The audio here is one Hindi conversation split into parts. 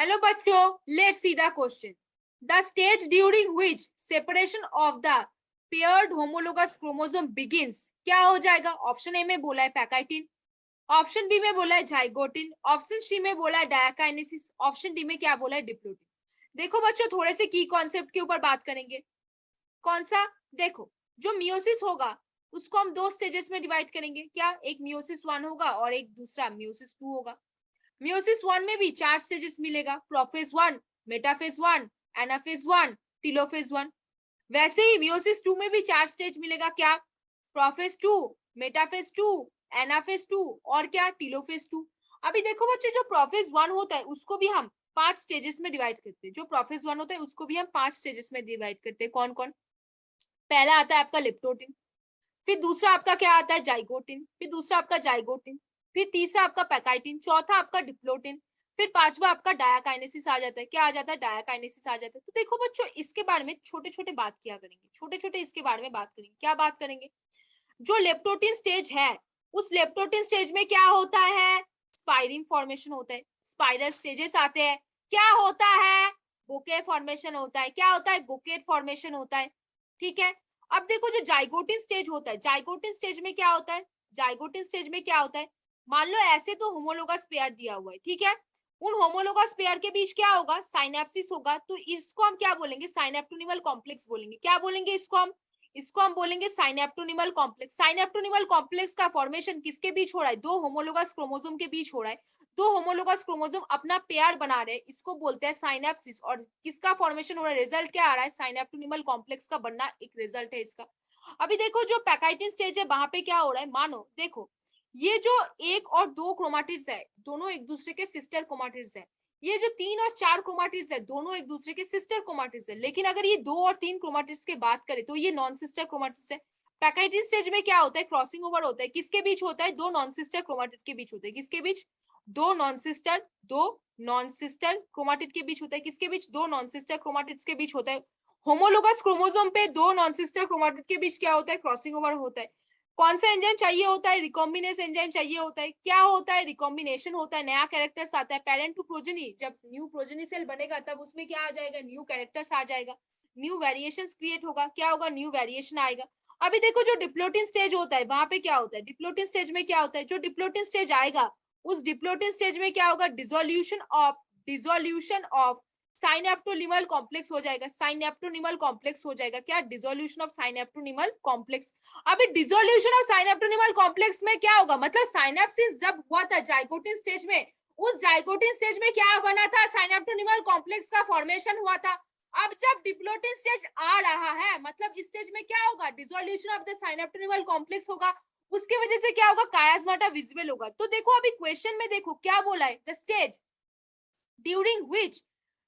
हेलो बच्चों, let's see the question. The stage during which separation of the paired homologous chromosome begins. क्या हो जाएगा? ऑप्शन ए में बोला है पैकाइटिन, ऑप्शन बी में बोला है जाइगोटिन, ऑप्शन सी में बोला है डायकाइनेसिस, ऑप्शन डी में क्या बोला है डिप्लोटिन. देखो बच्चों, थोड़े से की कॉन्सेप्ट के ऊपर बात करेंगे. कौन सा? देखो, जो मियोसिस होगा उसको हम दो स्टेजेस में डिवाइड करेंगे. क्या? एक मियोसिस 1 होगा और एक दूसरा मियोसिस 2 होगा. मियोसिस 1 में भी 4 स्टेजेस मिलेगा. Prophase 1, metaphase 1, anaphase 1, telophase 1. वैसे ही मियोसिस 2 में भी 4 स्टेज मिलेगा. क्या? प्रोफेज 2, मेटाफेज 2, एनाफेज 2 और क्या? टेलोफेज 2. अभी देखो बच्चों, जो प्रोफेज 1 होता है उसको भी हम 5 स्टेजेस में डिवाइड करते हैं. जो प्रोफेज 1 होता है उसको भी हम 5 स्टेजेस में डिवाइड करते हैं. कौन कौन? पहला आता है आपका लिप्टोटिन, फिर दूसरा आपका क्या आता है? जाइगोटिन, फिर दूसरा आपका जाइगोटिन, फिर तीसरा आपका पैकाइटिन, चौथा आपका डिप्लोटिन, फिर पांचवा आपका डायाकाइनेसिस आ जाता है. क्या आ जाता है? डायाकाइनेसिस आ जाता है. तो देखो बच्चों, इसके बारे में छोटे छोटे बात किया करेंगे, छोटे छोटे इसके बारे में बात करेंगे. क्या बात करेंगे? जो लेप्टोटिन स्टेज है, उस लेप्टोटिन स्टेज में क्या होता है? स्पाइरिंग फॉर्मेशन होता है, स्पाइरल स्टेजेस आते हैं. क्या होता है? बुके फॉर्मेशन होता है. क्या होता है? बुकेट फॉर्मेशन होता है. ठीक है. अब देखो, जो जाइगोटिन स्टेज होता है, जाइगोटिन स्टेज में क्या होता है? जाइगोटिन स्टेज में क्या होता है? मान लो ऐसे तो होमोलोगस पेयर दिया हुआ है, ठीक है. उन होमोलोगस पेयर के बीच क्या होगा? साइनेप्सिस होगा. तो इसको हम क्या बोलेंगे? साइनेप्टोनिमल कॉम्प्लेक्स बोलेंगे. क्या बोलेंगे इसको हम? इसको हम बोलेंगे साइनेप्टोनिमल कॉम्प्लेक्स. साइनेप्टोनिमल कॉम्प्लेक्स का फॉर्मेशन किसके बीच हो रहा है? दो होमोलोगस क्रोमोसोम के बीच हो रहा है. दो होमोलोगस क्रोमोसोम अपना पेयर बना रहे हैं, इसको बोलते हैं साइनेप्सिस. और किसका फॉर्मेशन हो रहा है? रिजल्ट क्या आ रहा है? साइनेप्टोनिमल कॉम्प्लेक्स का बनना एक रिजल्ट है इसका. अभी देखो, जो पैकाइटिन स्टेज है वहां पे क्या हो रहा है? मानो देखो, ये जो 1 और 2 क्रोमाटिड्स है, दोनों एक दूसरे के सिस्टर क्रोमाटिड्स है. ये जो 3 और 4 क्रोमाटिड्स है, दोनों एक दूसरे के सिस्टर क्रोमाटिड्स है. लेकिन अगर ये 2 और 3 क्रोमाटिड्स की बात करें तो ये नॉन सिस्टर क्रोमाटिड्स है. पैकाइटिन स्टेज में क्या होता है? क्रॉसिंग ओवर होता है. किसके बीच होता है? दो नॉन सिस्टर क्रोमाटिड के बीच होता है. किसके बीच? दो नॉन सिस्टर क्रोमाटिड के बीच होता है. किसके बीच? दो नॉन सिस्टर क्रोमाटिड्स के बीच होता है. होमोलोगस क्रोमोसोम पे दो नॉन सिस्टर क्रोमाटिड के बीच क्या होता है? क्रॉसिंग ओवर होता है. कौन सा एंजाइम चाहिए होता है? रिकॉम्बिनेस एंजाइम चाहिए होता है. क्या होता है? रिकॉम्बिनेशन होता है. नया कैरेक्टर्स आता है. पेरेंट टू प्रोजेनी, जब न्यू प्रोजेनी सेल बनेगा तब उसमें क्या आ जाएगा? न्यू कैरेक्टर्स आ जाएगा. न्यू वेरिएशंस क्रिएट होगा. क्या होगा? न्यू वेरिएशन आएगा. अभी देखो, जो डिप्लोटिन स्टेज होता है वहां पे क्या होता है? डिप्लोटिन स्टेज में क्या होता है? जो डिप्लोटिन स्टेज आएगा, उस डिप्लोटिन स्टेज में क्या होगा? डिसोल्यूशन ऑफ साइनेप्टोनिमल कॉम्प्लेक्स हो जाएगा. साइनेप्टोनिमल कॉम्प्लेक्स हो जाएगा. क्या? Dissolution of synaptonemal complex. अभी डिसोल्यूशन ऑफ साइनेप्टोनिमल कॉम्प्लेक्स में क्या होगा? मतलब साइनेप्सिस जब हुआ था जाइगोटिन स्टेज में, उस जाइगोटिन स्टेज में क्या बना था? साइनेप्टोनिमल कॉम्प्लेक्स का फॉर्मेशन हुआ था. अब जब डिप्लोटिन स्टेज आ रहा है, मतलब इस स्टेज में क्या होगा? डिसोल्यूशन ऑफ द साइनेप्टोनिमल कॉम्प्लेक्स होगा. उसके वजह से क्या होगा? कायास्माटा विजिबल होगा. तो देखो, अभी क्वेश्चन में देखो क्या बोला है? The stage during which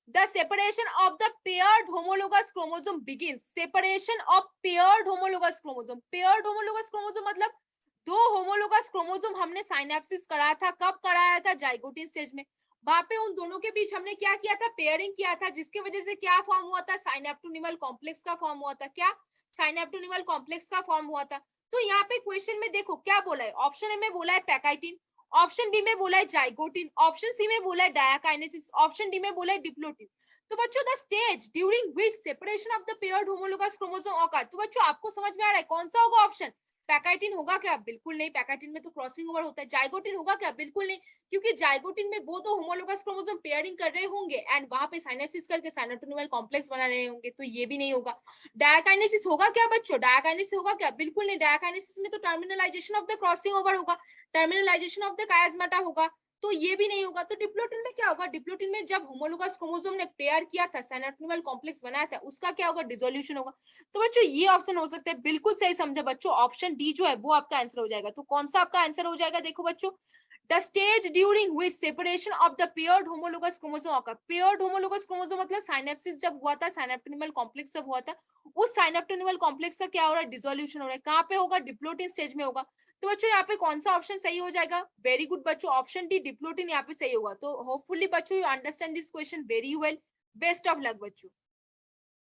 the separation of the paired homologous chromosome begins. separation of paired homologous chromosome. paired homologous chromosome मतलब दो homologous chromosome हमने synapsis कराया था. कब कराया था? जाइगोटिन स्टेज में. वहां पे उन दोनों के बीच हमने क्या किया था? पेयरिंग किया था, जिसकी वजह से क्या फॉर्म हुआ था? साइनेप्टोनिमल कॉम्प्लेक्स का फॉर्म हुआ था. क्या? साइनेप्टोनिमल कॉम्प्लेक्स का फॉर्म हुआ था. तो यहाँ पे क्वेश्चन में देखो क्या बोला है. ऑप्शन ए में बोला है पैकाइटिन, ऑप्शन बी में बोला है जाइगोटिन, ऑप्शन सी में बोला है डायाकाइनेसिस, ऑप्शन डी में बोला है डिप्लोटिन. तो बच्चों, the stage during which separation of the paired homologous chromosome occur. तो बच्चों, आपको समझ में आ रहा है कौन सा होगा ऑप्शन? पैकाइटिन होगा क्या? बिल्कुल नहीं. पैकाइटिन में तो क्रॉसिंग ओवर होता है. जाइगोटिन होगा क्या? बिल्कुल नहीं, क्योंकि जाइगोटिन में वो तो होमोलोगस क्रोमोसोम पेयरिंग कर रहे होंगे एंड वहां पे साइनेप्सिस करके साइनेप्टोनिमल कॉम्प्लेक्स बना रहे होंगे, तो ये भी नहीं होगा. डायाकाइनेसिस होगा क्या बच्चों? डायाकाइनेसिस होगा क्या? बिल्कुल नहीं. डायाकाइनेसिस में तो terminalisation of the crossing over होगा, टर्मिनलाइजेशन ऑफ द कायास्माटा होगा, तो ये भी नहीं होगा. तो डिप्लोटिन में क्या होगा? डिप्लोटिन में जब होमोलोगस क्रोमोसोम ने पेयर किया था, साइनेप्टोनिमल कॉम्प्लेक्स बनाया था, उसका क्या होगा? डिसोल्यूशन होगा. तो बच्चों, ये ऑप्शन हो सकता है. बिल्कुल सही समझे बच्चों. ऑप्शन डी जो है वो आपका आंसर हो जाएगा. तो कौन सा आपका आंसर हो जाएगा? देखो बच्चों, the stage during which separation of the paired homologous chromosome occur. paired homologous chromosome मतलब साइनेप्सिस जब हुआ था, साइनेप्टोनिमल कॉम्प्लेक्स जब हुआ था, उस साइनेप्टोनिमल कॉम्प्लेक्स का क्या हो रहा है? डिसोल्यूशन हो रहा है. कहाँ पे होगा? डिप्लोटिन स्टेज में होगा. तो बच्चों, यहाँ पे कौन सा ऑप्शन सही हो जाएगा? वेरी गुड बच्चों, ऑप्शन डी डिप्लोटिन यहाँ पे सही होगा. तो होपफुली बच्चों you understand this question very well. Best of luck बच्चों.